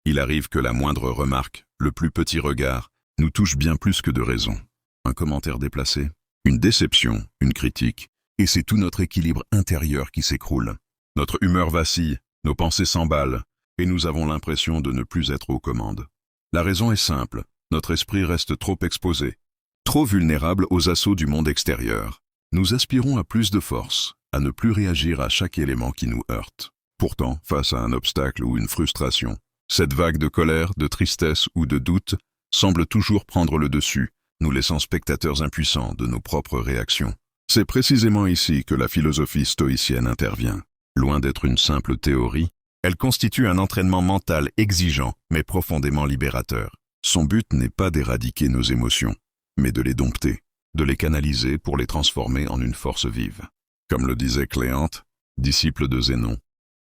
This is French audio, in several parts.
Il arrive que la moindre remarque, le plus petit regard, nous touche bien plus que de raison. Un commentaire déplacé, une déception, une critique, et c'est tout notre équilibre intérieur qui s'écroule. Notre humeur vacille, nos pensées s'emballent, et nous avons l'impression de ne plus être aux commandes. La raison est simple, notre esprit reste trop exposé, trop vulnérable aux assauts du monde extérieur. Nous aspirons à plus de force, à ne plus réagir à chaque élément qui nous heurte. Pourtant, face à un obstacle ou une frustration, cette vague de colère, de tristesse ou de doute semble toujours prendre le dessus, nous laissant spectateurs impuissants de nos propres réactions. C'est précisément ici que la philosophie stoïcienne intervient. Loin d'être une simple théorie, elle constitue un entraînement mental exigeant, mais profondément libérateur. Son but n'est pas d'éradiquer nos émotions, mais de les dompter, de les canaliser pour les transformer en une force vive. Comme le disait Cléante, disciple de Zénon,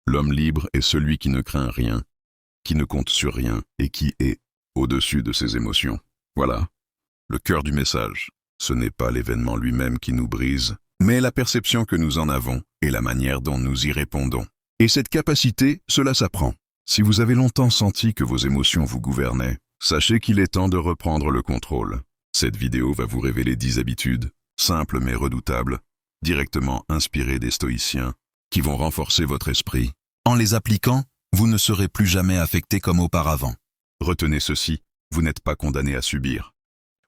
l'homme libre est celui qui ne craint rien, qui ne compte sur rien et qui est au-dessus de ses émotions. Voilà, le cœur du message. Ce n'est pas l'événement lui-même qui nous brise, mais la perception que nous en avons et la manière dont nous y répondons. Et cette capacité, cela s'apprend. Si vous avez longtemps senti que vos émotions vous gouvernaient, sachez qu'il est temps de reprendre le contrôle. Cette vidéo va vous révéler 10 habitudes, simples mais redoutables, directement inspirées des stoïciens, qui vont renforcer votre esprit. En les appliquant, vous ne serez plus jamais affecté comme auparavant. Retenez ceci, vous n'êtes pas condamné à subir.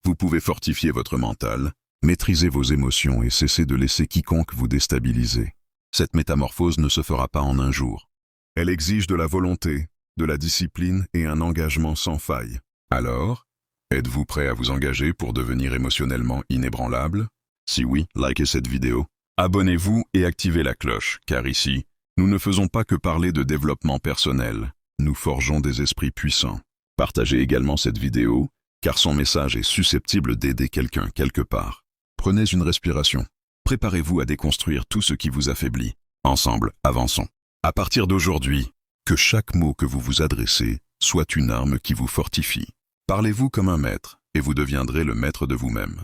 Vous pouvez fortifier votre mental, maîtriser vos émotions et cesser de laisser quiconque vous déstabiliser. Cette métamorphose ne se fera pas en un jour. Elle exige de la volonté, de la discipline et un engagement sans faille. Alors, êtes-vous prêt à vous engager pour devenir émotionnellement inébranlable? Si oui, likez cette vidéo, abonnez-vous et activez la cloche, car ici, nous ne faisons pas que parler de développement personnel, nous forgeons des esprits puissants. Partagez également cette vidéo, car son message est susceptible d'aider quelqu'un quelque part. Prenez une respiration. Préparez-vous à déconstruire tout ce qui vous affaiblit. Ensemble, avançons. À partir d'aujourd'hui, que chaque mot que vous vous adressez soit une arme qui vous fortifie. Parlez-vous comme un maître, et vous deviendrez le maître de vous-même.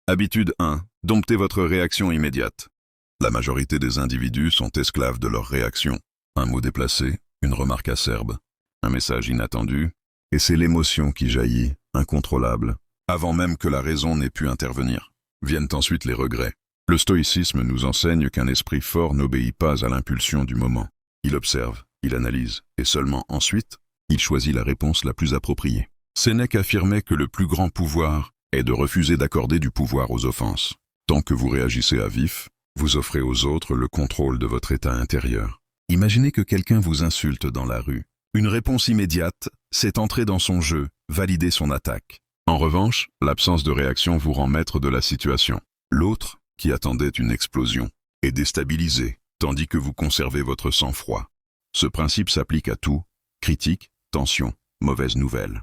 Habitude 1. Domptez votre réaction immédiate. La majorité des individus sont esclaves de leur réaction. Un mot déplacé, une remarque acerbe, un message inattendu, et c'est l'émotion qui jaillit, incontrôlable, avant même que la raison n'ait pu intervenir. Viennent ensuite les regrets. Le stoïcisme nous enseigne qu'un esprit fort n'obéit pas à l'impulsion du moment. Il observe, il analyse, et seulement ensuite, il choisit la réponse la plus appropriée. Sénèque affirmait que le plus grand pouvoir est de refuser d'accorder du pouvoir aux offenses. Tant que vous réagissez à vif, vous offrez aux autres le contrôle de votre état intérieur. Imaginez que quelqu'un vous insulte dans la rue. Une réponse immédiate, c'est entrer dans son jeu, valider son attaque. En revanche, l'absence de réaction vous rend maître de la situation. L'autre, qui attendait une explosion, est déstabilisé, tandis que vous conservez votre sang-froid. Ce principe s'applique à tout, critique, tension, mauvaise nouvelle.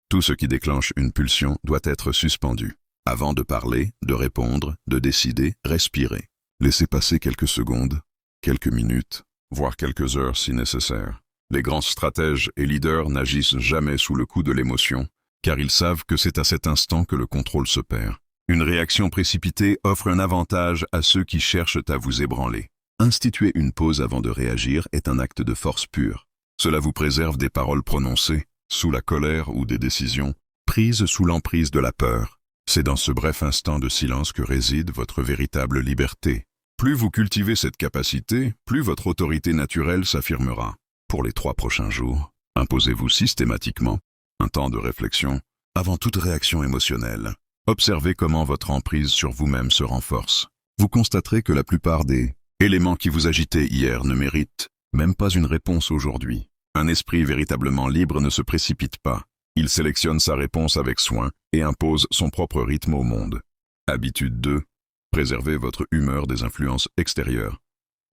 Tout ce qui déclenche une pulsion doit être suspendu. Avant de parler, de répondre, de décider, respirez. Laissez passer quelques secondes, quelques minutes, voire quelques heures si nécessaire. Les grands stratèges et leaders n'agissent jamais sous le coup de l'émotion, car ils savent que c'est à cet instant que le contrôle se perd. Une réaction précipitée offre un avantage à ceux qui cherchent à vous ébranler. Instituer une pause avant de réagir est un acte de force pure. Cela vous préserve des paroles prononcées, sous la colère ou des décisions, prises sous l'emprise de la peur. C'est dans ce bref instant de silence que réside votre véritable liberté. Plus vous cultivez cette capacité, plus votre autorité naturelle s'affirmera. Pour les 3 prochains jours, imposez-vous systématiquement un temps de réflexion avant toute réaction émotionnelle. Observez comment votre emprise sur vous-même se renforce. Vous constaterez que la plupart des éléments qui vous agitaient hier ne méritent même pas une réponse aujourd'hui. Un esprit véritablement libre ne se précipite pas. Il sélectionne sa réponse avec soin et impose son propre rythme au monde. Habitude 2. Préservez votre humeur des influences extérieures.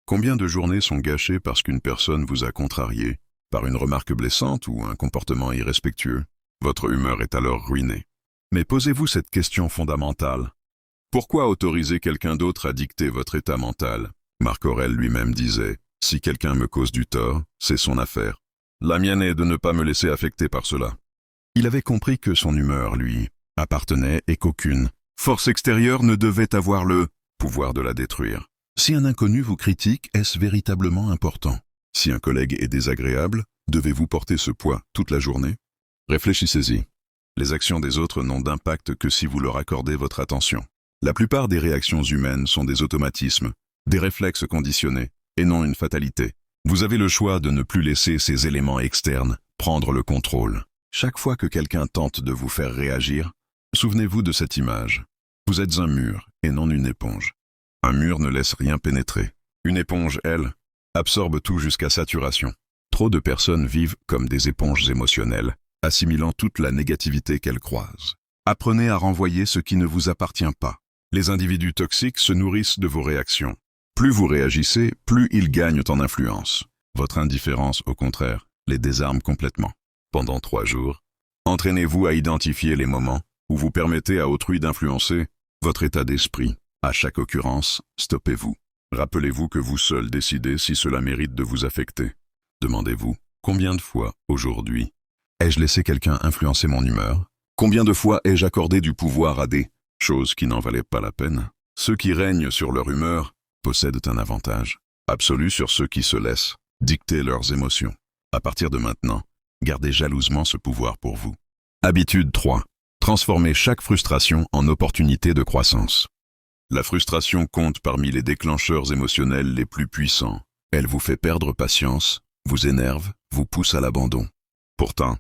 Combien de journées sont gâchées parce qu'une personne vous a contrarié, par une remarque blessante ou un comportement irrespectueux? Votre humeur est alors ruinée. Mais posez-vous cette question fondamentale. Pourquoi autoriser quelqu'un d'autre à dicter votre état mental? Marc Aurèle lui-même disait « Si quelqu'un me cause du tort, c'est son affaire. La mienne est de ne pas me laisser affecter par cela. » Il avait compris que son humeur, lui, appartenait et qu'aucune force extérieure ne devait avoir le pouvoir de la détruire. Si un inconnu vous critique, est-ce véritablement important? Si un collègue est désagréable, devez-vous porter ce poids toute la journée? Réfléchissez-y. Les actions des autres n'ont d'impact que si vous leur accordez votre attention. La plupart des réactions humaines sont des automatismes, des réflexes conditionnés, et non une fatalité. Vous avez le choix de ne plus laisser ces éléments externes prendre le contrôle. Chaque fois que quelqu'un tente de vous faire réagir, souvenez-vous de cette image. Vous êtes un mur et non une éponge. Un mur ne laisse rien pénétrer. Une éponge, elle, absorbe tout jusqu'à saturation. Trop de personnes vivent comme des éponges émotionnelles, assimilant toute la négativité qu'elles croisent. Apprenez à renvoyer ce qui ne vous appartient pas. Les individus toxiques se nourrissent de vos réactions. Plus vous réagissez, plus ils gagnent en influence. Votre indifférence, au contraire, les désarme complètement. Pendant 3 jours, entraînez-vous à identifier les moments où vous permettez à autrui d'influencer votre état d'esprit. À chaque occurrence, stoppez-vous. Rappelez-vous que vous seul décidez si cela mérite de vous affecter. Demandez-vous, combien de fois, aujourd'hui, ai-je laissé quelqu'un influencer mon humeur? Combien de fois ai-je accordé du pouvoir à des choses qui n'en valaient pas la peine? Ceux qui règnent sur leur humeur possèdent un avantage absolu sur ceux qui se laissent dicter leurs émotions. À partir de maintenant, gardez jalousement ce pouvoir pour vous. Habitude 3. Transformez chaque frustration en opportunité de croissance. La frustration compte parmi les déclencheurs émotionnels les plus puissants. Elle vous fait perdre patience, vous énerve, vous pousse à l'abandon. Pourtant,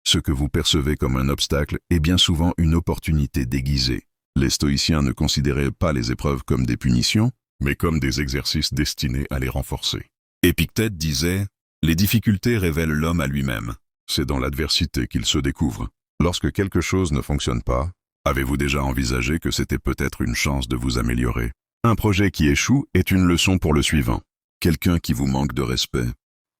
ce que vous percevez comme un obstacle est bien souvent une opportunité déguisée. Les stoïciens ne considéraient pas les épreuves comme des punitions, mais comme des exercices destinés à les renforcer. Épictète disait « Les difficultés révèlent l'homme à lui-même. C'est dans l'adversité qu'il se découvre. Lorsque quelque chose ne fonctionne pas, avez-vous déjà envisagé que c'était peut-être une chance de vous améliorer? Un projet qui échoue est une leçon pour le suivant. Quelqu'un qui vous manque de respect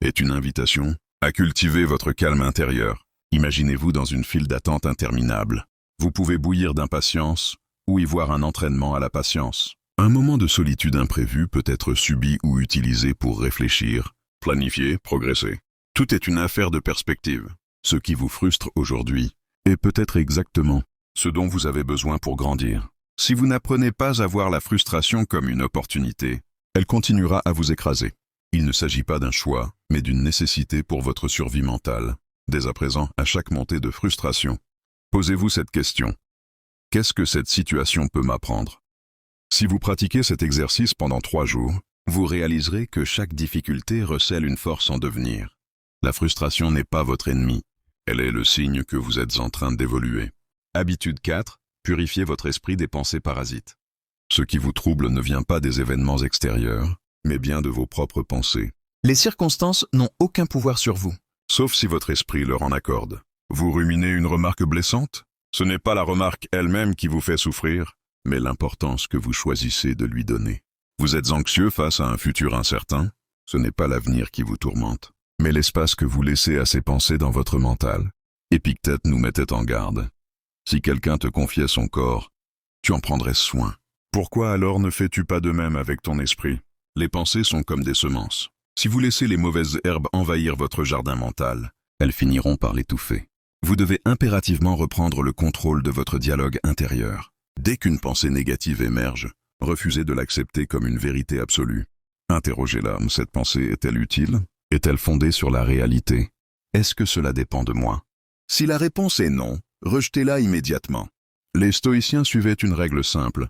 est une invitation à cultiver votre calme intérieur. Imaginez-vous dans une file d'attente interminable. Vous pouvez bouillir d'impatience ou y voir un entraînement à la patience. Un moment de solitude imprévu peut être subi ou utilisé pour réfléchir, planifier, progresser. Tout est une affaire de perspective. Ce qui vous frustre aujourd'hui est peut-être exactement ce dont vous avez besoin pour grandir. Si vous n'apprenez pas à voir la frustration comme une opportunité, elle continuera à vous écraser. Il ne s'agit pas d'un choix, mais d'une nécessité pour votre survie mentale. Dès à présent, à chaque montée de frustration, posez-vous cette question. Qu'est-ce que cette situation peut m'apprendre? Si vous pratiquez cet exercice pendant 3 jours, vous réaliserez que chaque difficulté recèle une force en devenir. La frustration n'est pas votre ennemi. Elle est le signe que vous êtes en train d'évoluer. Habitude 4. Purifiez votre esprit des pensées parasites. Ce qui vous trouble ne vient pas des événements extérieurs, mais bien de vos propres pensées. Les circonstances n'ont aucun pouvoir sur vous, sauf si votre esprit leur en accorde. Vous ruminez une remarque blessante? Ce n'est pas la remarque elle-même qui vous fait souffrir, mais l'importance que vous choisissez de lui donner. Vous êtes anxieux face à un futur incertain? Ce n'est pas l'avenir qui vous tourmente, mais l'espace que vous laissez à ces pensées dans votre mental. Épictète nous mettait en garde. Si quelqu'un te confiait son corps, tu en prendrais soin. Pourquoi alors ne fais-tu pas de même avec ton esprit? Les pensées sont comme des semences. Si vous laissez les mauvaises herbes envahir votre jardin mental, elles finiront par l'étouffer. Vous devez impérativement reprendre le contrôle de votre dialogue intérieur. Dès qu'une pensée négative émerge, refusez de l'accepter comme une vérité absolue. Interrogez-la, cette pensée est-elle utile? Est-elle fondée sur la réalité? Est-ce que cela dépend de moi? Si la réponse est non, rejetez-la immédiatement. Les stoïciens suivaient une règle simple,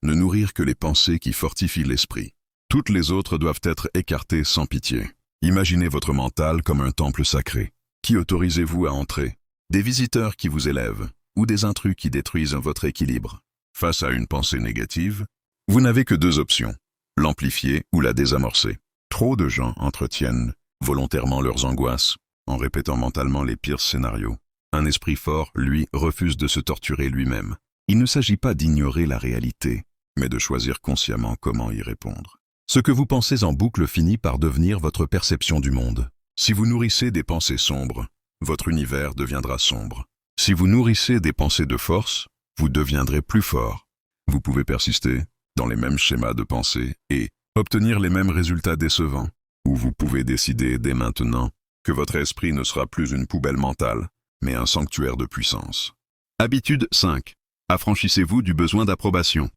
ne nourrir que les pensées qui fortifient l'esprit. Toutes les autres doivent être écartées sans pitié. Imaginez votre mental comme un temple sacré. Qui autorisez-vous à entrer? Des visiteurs qui vous élèvent ou des intrus qui détruisent votre équilibre? Face à une pensée négative, vous n'avez que 2 options, l'amplifier ou la désamorcer. Trop de gens entretiennent volontairement leurs angoisses en répétant mentalement les pires scénarios. Un esprit fort, lui, refuse de se torturer lui-même. Il ne s'agit pas d'ignorer la réalité, mais de choisir consciemment comment y répondre. Ce que vous pensez en boucle finit par devenir votre perception du monde. Si vous nourrissez des pensées sombres, votre univers deviendra sombre. Si vous nourrissez des pensées de force, vous deviendrez plus fort. Vous pouvez persister dans les mêmes schémas de pensée et obtenir les mêmes résultats décevants. Ou vous pouvez décider dès maintenant que votre esprit ne sera plus une poubelle mentale, mais un sanctuaire de puissance. Habitude 5. Affranchissez-vous du besoin d'approbation.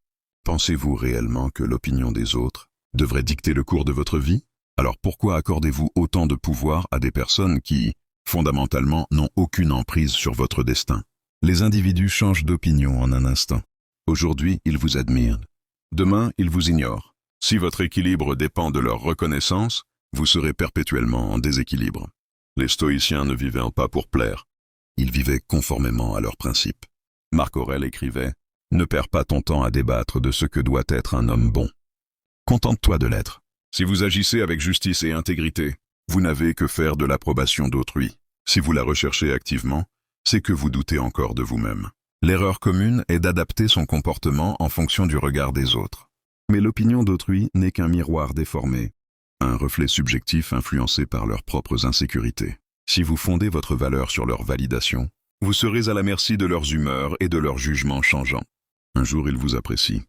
Pensez-vous réellement que l'opinion des autres devrait dicter le cours de votre vie? Alors pourquoi accordez-vous autant de pouvoir à des personnes qui, fondamentalement, n'ont aucune emprise sur votre destin? Les individus changent d'opinion en un instant. Aujourd'hui, ils vous admirent. Demain, ils vous ignorent. Si votre équilibre dépend de leur reconnaissance, vous serez perpétuellement en déséquilibre. Les stoïciens ne vivaient pas pour plaire. Ils vivaient conformément à leurs principes. Marc Aurèle écrivait « Ne perds pas ton temps à débattre de ce que doit être un homme bon. Contente-toi de l'être. Si vous agissez avec justice et intégrité, vous n'avez que faire de l'approbation d'autrui. Si vous la recherchez activement, c'est que vous doutez encore de vous-même. L'erreur commune est d'adapter son comportement en fonction du regard des autres. Mais l'opinion d'autrui n'est qu'un miroir déformé, un reflet subjectif influencé par leurs propres insécurités. Si vous fondez votre valeur sur leur validation, vous serez à la merci de leurs humeurs et de leurs jugements changeants. Un jour, ils vous apprécient.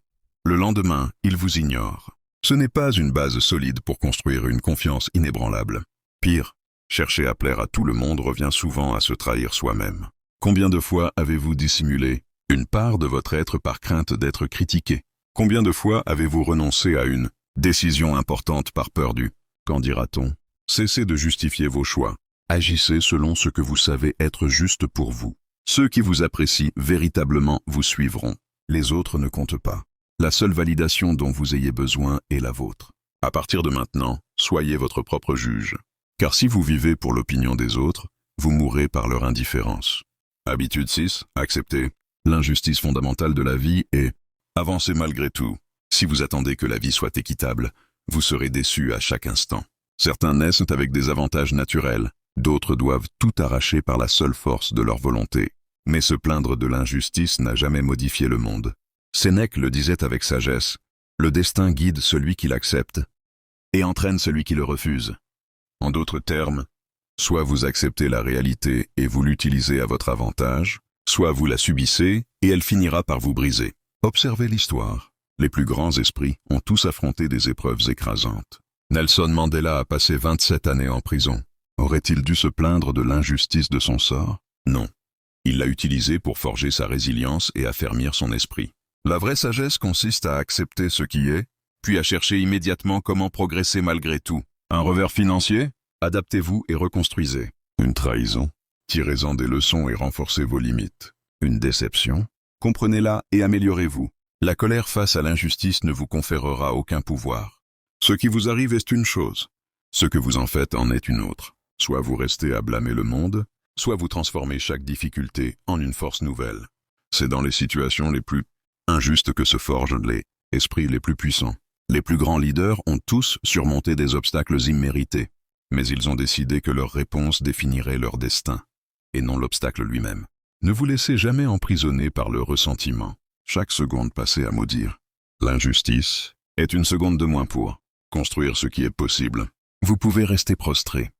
Le lendemain, ils vous ignorent. Ce n'est pas une base solide pour construire une confiance inébranlable. Pire, chercher à plaire à tout le monde revient souvent à se trahir soi-même. Combien de fois avez-vous dissimulé une part de votre être par crainte d'être critiqué? Combien de fois avez-vous renoncé à une décision importante par peur du « qu'en dira-t-on » ? Cessez de justifier vos choix. Agissez selon ce que vous savez être juste pour vous. Ceux qui vous apprécient véritablement vous suivront. Les autres ne comptent pas. La seule validation dont vous ayez besoin est la vôtre. À partir de maintenant, soyez votre propre juge. Car si vous vivez pour l'opinion des autres, vous mourrez par leur indifférence. Habitude 6, acceptez. L'injustice fondamentale de la vie est « avancez malgré tout ». Si vous attendez que la vie soit équitable, vous serez déçu à chaque instant. Certains naissent avec des avantages naturels, d'autres doivent tout arracher par la seule force de leur volonté. Mais se plaindre de l'injustice n'a jamais modifié le monde. Sénèque le disait avec sagesse, « Le destin guide celui qui l'accepte et entraîne celui qui le refuse ». En d'autres termes, soit vous acceptez la réalité et vous l'utilisez à votre avantage, soit vous la subissez et elle finira par vous briser. Observez l'histoire. Les plus grands esprits ont tous affronté des épreuves écrasantes. Nelson Mandela a passé 27 années en prison. Aurait-il dû se plaindre de l'injustice de son sort? Non. Il l'a utilisé pour forger sa résilience et affermir son esprit. La vraie sagesse consiste à accepter ce qui est, puis à chercher immédiatement comment progresser malgré tout. Un revers financier? Adaptez-vous et reconstruisez. Une trahison? Tirez-en des leçons et renforcez vos limites. Une déception? Comprenez-la et améliorez-vous. La colère face à l'injustice ne vous conférera aucun pouvoir. Ce qui vous arrive est une chose. Ce que vous en faites en est une autre. Soit vous restez à blâmer le monde, soit vous transformez chaque difficulté en une force nouvelle. C'est dans les situations les plus injustes que se forgent les esprits les plus puissants. Les plus grands leaders ont tous surmonté des obstacles immérités, mais ils ont décidé que leur réponse définirait leur destin, et non l'obstacle lui-même. Ne vous laissez jamais emprisonner par le ressentiment. Chaque seconde passée à maudire l'injustice est une seconde de moins pour construire ce qui est possible. Vous pouvez rester prostré,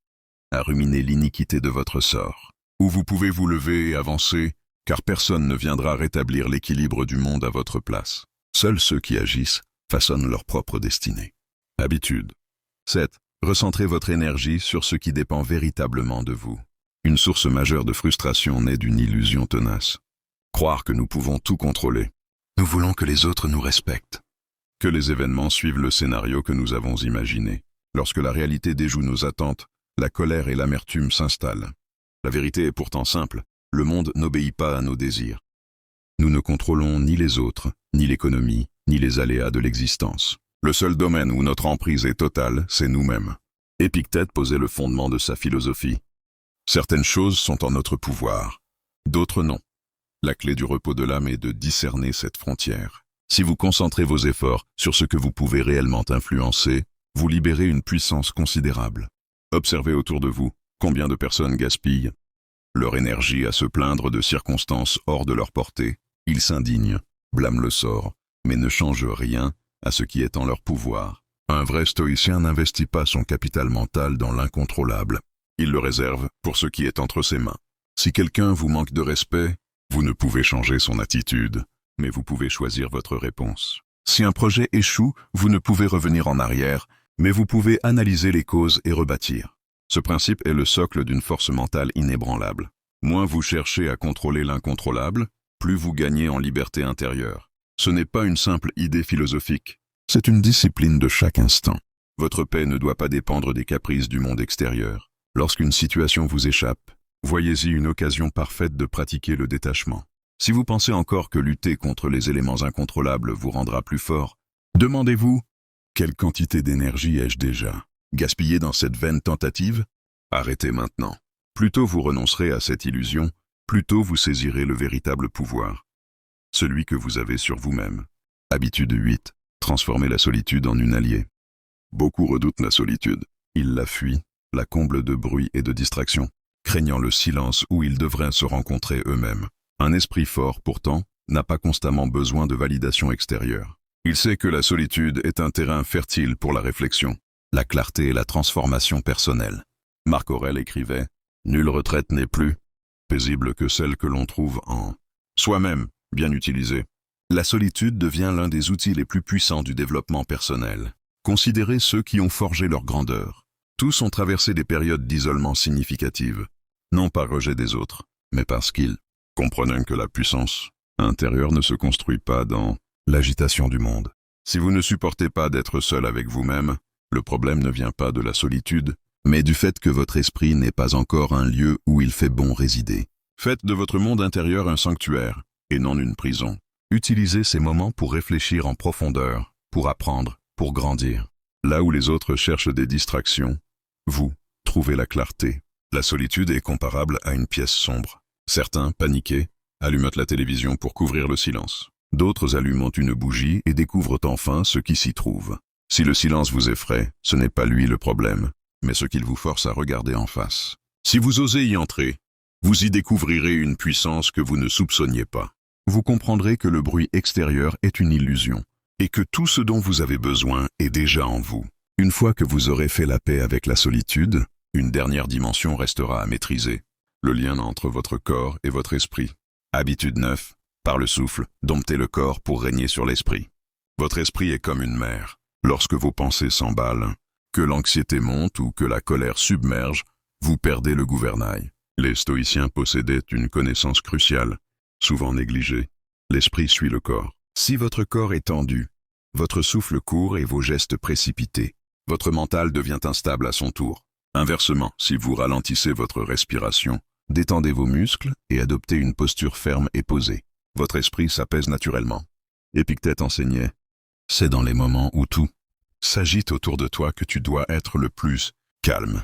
à ruminer l'iniquité de votre sort, ou vous pouvez vous lever et avancer, car personne ne viendra rétablir l'équilibre du monde à votre place. Seuls ceux qui agissent façonnent leur propre destinée. Habitude. 7. Recentrez votre énergie sur ce qui dépend véritablement de vous. Une source majeure de frustration naît d'une illusion tenace. Croire que nous pouvons tout contrôler. Nous voulons que les autres nous respectent. Que les événements suivent le scénario que nous avons imaginé. Lorsque la réalité déjoue nos attentes, la colère et l'amertume s'installent. La vérité est pourtant simple. Le monde n'obéit pas à nos désirs. Nous ne contrôlons ni les autres, ni l'économie, ni les aléas de l'existence. Le seul domaine où notre emprise est totale, c'est nous-mêmes. Épictète posait le fondement de sa philosophie. Certaines choses sont en notre pouvoir, d'autres non. La clé du repos de l'âme est de discerner cette frontière. Si vous concentrez vos efforts sur ce que vous pouvez réellement influencer, vous libérez une puissance considérable. Observez autour de vous combien de personnes gaspillent leur énergie à se plaindre de circonstances hors de leur portée. Ils s'indignent, blâment le sort, mais ne changent rien à ce qui est en leur pouvoir. Un vrai stoïcien n'investit pas son capital mental dans l'incontrôlable. Il le réserve pour ce qui est entre ses mains. Si quelqu'un vous manque de respect, vous ne pouvez changer son attitude, mais vous pouvez choisir votre réponse. Si un projet échoue, vous ne pouvez revenir en arrière, mais vous pouvez analyser les causes et rebâtir. Ce principe est le socle d'une force mentale inébranlable. Moins vous cherchez à contrôler l'incontrôlable, plus vous gagnez en liberté intérieure. Ce n'est pas une simple idée philosophique, c'est une discipline de chaque instant. Votre paix ne doit pas dépendre des caprices du monde extérieur. Lorsqu'une situation vous échappe, voyez-y une occasion parfaite de pratiquer le détachement. Si vous pensez encore que lutter contre les éléments incontrôlables vous rendra plus fort, demandez-vous, quelle quantité d'énergie ai-je déjà gaspillée dans cette vaine tentative? Arrêtez maintenant. Plus tôt vous renoncerez à cette illusion, plus tôt vous saisirez le véritable pouvoir, celui que vous avez sur vous-même. Habitude 8. Transformer la solitude en une alliée. Beaucoup redoutent la solitude. Ils la fuient, la comblent de bruit et de distraction, craignant le silence où ils devraient se rencontrer eux-mêmes. Un esprit fort, pourtant, n'a pas constamment besoin de validation extérieure. Il sait que la solitude est un terrain fertile pour la réflexion, la clarté et la transformation personnelle. Marc Aurèle écrivait « Nulle retraite n'est plus paisible que celle que l'on trouve en soi-même, bien utilisée ». La solitude devient l'un des outils les plus puissants du développement personnel. Considérez ceux qui ont forgé leur grandeur. Tous ont traversé des périodes d'isolement significatives, non par rejet des autres, mais parce qu'ils comprennent que la puissance intérieure ne se construit pas dans l'agitation du monde. Si vous ne supportez pas d'être seul avec vous-même, le problème ne vient pas de la solitude, mais du fait que votre esprit n'est pas encore un lieu où il fait bon résider. Faites de votre monde intérieur un sanctuaire, et non une prison. Utilisez ces moments pour réfléchir en profondeur, pour apprendre, pour grandir. Là où les autres cherchent des distractions, vous trouvez la clarté. La solitude est comparable à une pièce sombre. Certains, paniqués, allument la télévision pour couvrir le silence. D'autres allument une bougie et découvrent enfin ce qui s'y trouve. Si le silence vous effraie, ce n'est pas lui le problème, mais ce qu'il vous force à regarder en face. Si vous osez y entrer, vous y découvrirez une puissance que vous ne soupçonniez pas. Vous comprendrez que le bruit extérieur est une illusion, et que tout ce dont vous avez besoin est déjà en vous. Une fois que vous aurez fait la paix avec la solitude, une dernière dimension restera à maîtriser, le lien entre votre corps et votre esprit. Habitude 9. Par le souffle, domptez le corps pour régner sur l'esprit. Votre esprit est comme une mer. Lorsque vos pensées s'emballent, que l'anxiété monte ou que la colère submerge, vous perdez le gouvernail. Les stoïciens possédaient une connaissance cruciale, souvent négligée. L'esprit suit le corps. Si votre corps est tendu, votre souffle court et vos gestes précipités. Votre mental devient instable à son tour. Inversement, si vous ralentissez votre respiration, détendez vos muscles et adoptez une posture ferme et posée. Votre esprit s'apaise naturellement. Épictète enseignait « C'est dans les moments où tout s'agite autour de toi que tu dois être le plus calme. »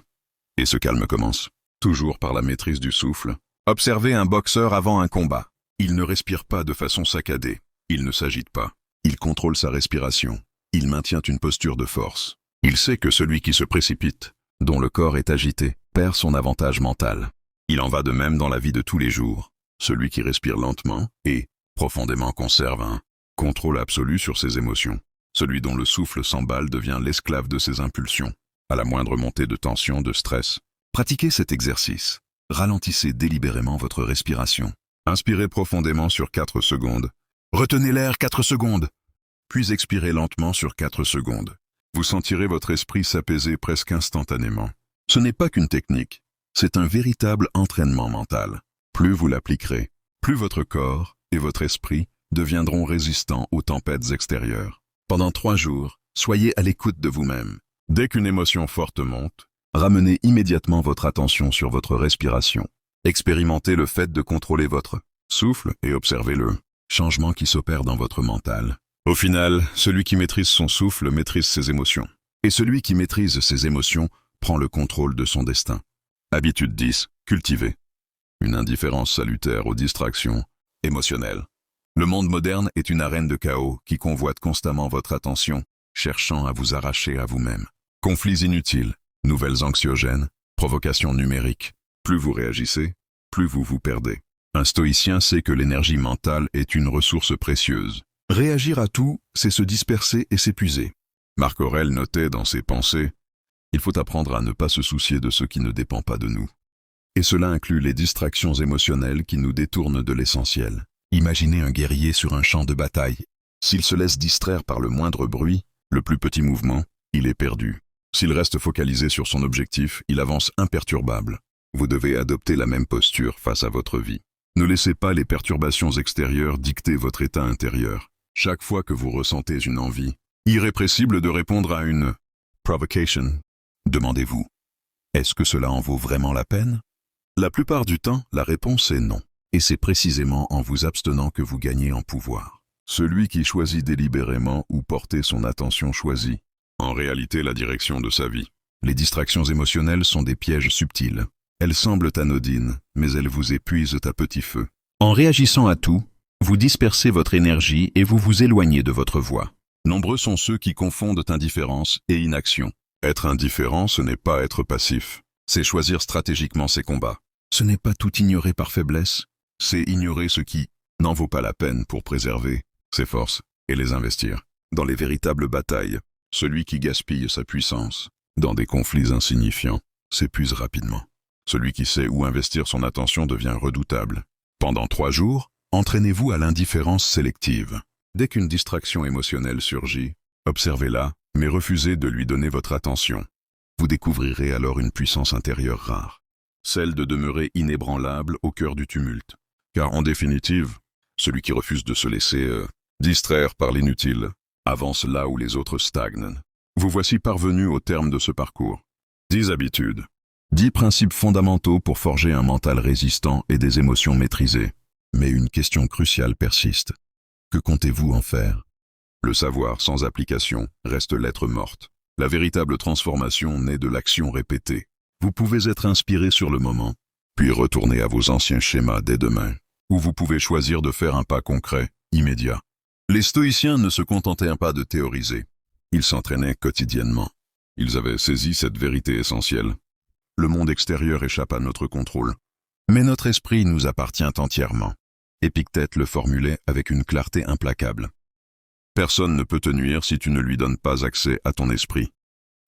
Et ce calme commence, toujours par la maîtrise du souffle. Observez un boxeur avant un combat. Il ne respire pas de façon saccadée. Il ne s'agite pas. Il contrôle sa respiration. Il maintient une posture de force. Il sait que celui qui se précipite, dont le corps est agité, perd son avantage mental. Il en va de même dans la vie de tous les jours. Celui qui respire lentement et, profondément, conserve un contrôle absolu sur ses émotions. Celui dont le souffle s'emballe devient l'esclave de ses impulsions. À la moindre montée de tension, de stress, pratiquez cet exercice. Ralentissez délibérément votre respiration. Inspirez profondément sur 4 secondes. Retenez l'air 4 secondes. Puis expirez lentement sur 4 secondes. Vous sentirez votre esprit s'apaiser presque instantanément. Ce n'est pas qu'une technique, c'est un véritable entraînement mental. Plus vous l'appliquerez, plus votre corps et votre esprit deviendront résistants aux tempêtes extérieures. Pendant 3 jours, soyez à l'écoute de vous-même. Dès qu'une émotion forte monte, ramenez immédiatement votre attention sur votre respiration. Expérimentez le fait de contrôler votre souffle et observez le changement qui s'opère dans votre mental. Au final, celui qui maîtrise son souffle maîtrise ses émotions. Et celui qui maîtrise ses émotions prend le contrôle de son destin. Habitude 10. Cultiver une indifférence salutaire aux distractions émotionnelles. Le monde moderne est une arène de chaos qui convoite constamment votre attention, cherchant à vous arracher à vous-même. Conflits inutiles, nouvelles anxiogènes, provocations numériques. Plus vous réagissez, plus vous vous perdez. Un stoïcien sait que l'énergie mentale est une ressource précieuse. Réagir à tout, c'est se disperser et s'épuiser. Marc Aurèle notait dans ses pensées « Il faut apprendre à ne pas se soucier de ce qui ne dépend pas de nous. » Et cela inclut les distractions émotionnelles qui nous détournent de l'essentiel. Imaginez un guerrier sur un champ de bataille. S'il se laisse distraire par le moindre bruit, le plus petit mouvement, il est perdu. S'il reste focalisé sur son objectif, il avance imperturbable. Vous devez adopter la même posture face à votre vie. Ne laissez pas les perturbations extérieures dicter votre état intérieur. Chaque fois que vous ressentez une envie irrépressible de répondre à une provocation. Demandez-vous, est-ce que cela en vaut vraiment la peine? La plupart du temps, la réponse est non. Et c'est précisément en vous abstenant que vous gagnez en pouvoir. Celui qui choisit délibérément où porter son attention choisit, en réalité, la direction de sa vie. Les distractions émotionnelles sont des pièges subtils. Elles semblent anodines, mais elles vous épuisent à petit feu. En réagissant à tout, vous dispersez votre énergie et vous vous éloignez de votre voie. Nombreux sont ceux qui confondent indifférence et inaction. Être indifférent, ce n'est pas être passif. C'est choisir stratégiquement ses combats. Ce n'est pas tout ignorer par faiblesse. C'est ignorer ce qui n'en vaut pas la peine pour préserver ses forces et les investir dans les véritables batailles. Celui qui gaspille sa puissance dans des conflits insignifiants s'épuise rapidement. Celui qui sait où investir son attention devient redoutable. Pendant 3 jours, entraînez-vous à l'indifférence sélective. Dès qu'une distraction émotionnelle surgit, observez-la, mais refusez de lui donner votre attention. Vous découvrirez alors une puissance intérieure rare, celle de demeurer inébranlable au cœur du tumulte. Car en définitive, celui qui refuse de se laisser distraire par l'inutile avance là où les autres stagnent. Vous voici parvenu au terme de ce parcours. 10 habitudes. 10 principes fondamentaux pour forger un mental résistant et des émotions maîtrisées. Mais une question cruciale persiste. Que comptez-vous en faire? Le savoir sans application reste lettre morte. La véritable transformation naît de l'action répétée. Vous pouvez être inspiré sur le moment, puis retourner à vos anciens schémas dès demain, ou vous pouvez choisir de faire un pas concret, immédiat. Les stoïciens ne se contentaient pas de théoriser. Ils s'entraînaient quotidiennement. Ils avaient saisi cette vérité essentielle. Le monde extérieur échappe à notre contrôle, mais notre esprit nous appartient entièrement. Épictète le formulait avec une clarté implacable. Personne ne peut te nuire si tu ne lui donnes pas accès à ton esprit.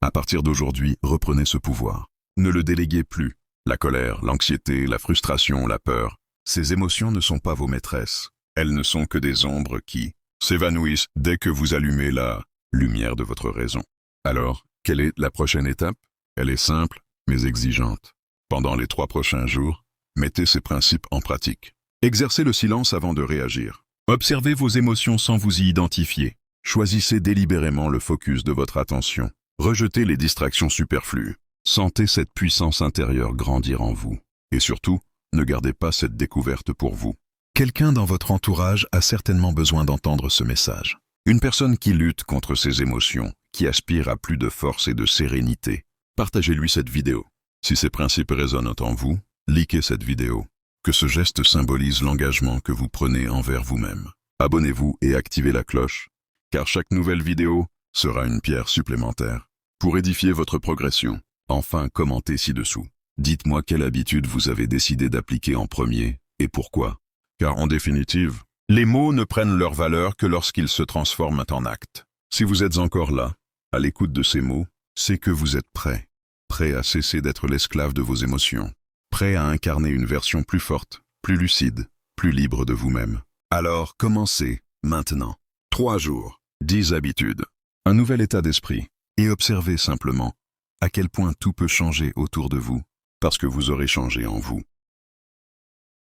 À partir d'aujourd'hui, reprenez ce pouvoir. Ne le déléguez plus. La colère, l'anxiété, la frustration, la peur, ces émotions ne sont pas vos maîtresses. Elles ne sont que des ombres qui s'évanouissent dès que vous allumez la lumière de votre raison. Alors, quelle est la prochaine étape? Elle est simple, mais exigeante. Pendant les 3 prochains jours, mettez ces principes en pratique. Exercez le silence avant de réagir. Observez vos émotions sans vous y identifier. Choisissez délibérément le focus de votre attention. Rejetez les distractions superflues. Sentez cette puissance intérieure grandir en vous. Et surtout, ne gardez pas cette découverte pour vous. Quelqu'un dans votre entourage a certainement besoin d'entendre ce message. Une personne qui lutte contre ses émotions, qui aspire à plus de force et de sérénité. Partagez-lui cette vidéo. Si ces principes résonnent en vous, likez cette vidéo. Que ce geste symbolise l'engagement que vous prenez envers vous-même. Abonnez-vous et activez la cloche, car chaque nouvelle vidéo sera une pierre supplémentaire pour édifier votre progression. Enfin, commentez ci-dessous. Dites-moi quelle habitude vous avez décidé d'appliquer en premier et pourquoi. Car en définitive, les mots ne prennent leur valeur que lorsqu'ils se transforment en actes. Si vous êtes encore là, à l'écoute de ces mots, c'est que vous êtes prêt. Prêt à cesser d'être l'esclave de vos émotions. Prêt à incarner une version plus forte, plus lucide, plus libre de vous-même. Alors, commencez, maintenant. 3 jours, 10 habitudes, un nouvel état d'esprit, et observez simplement à quel point tout peut changer autour de vous, parce que vous aurez changé en vous.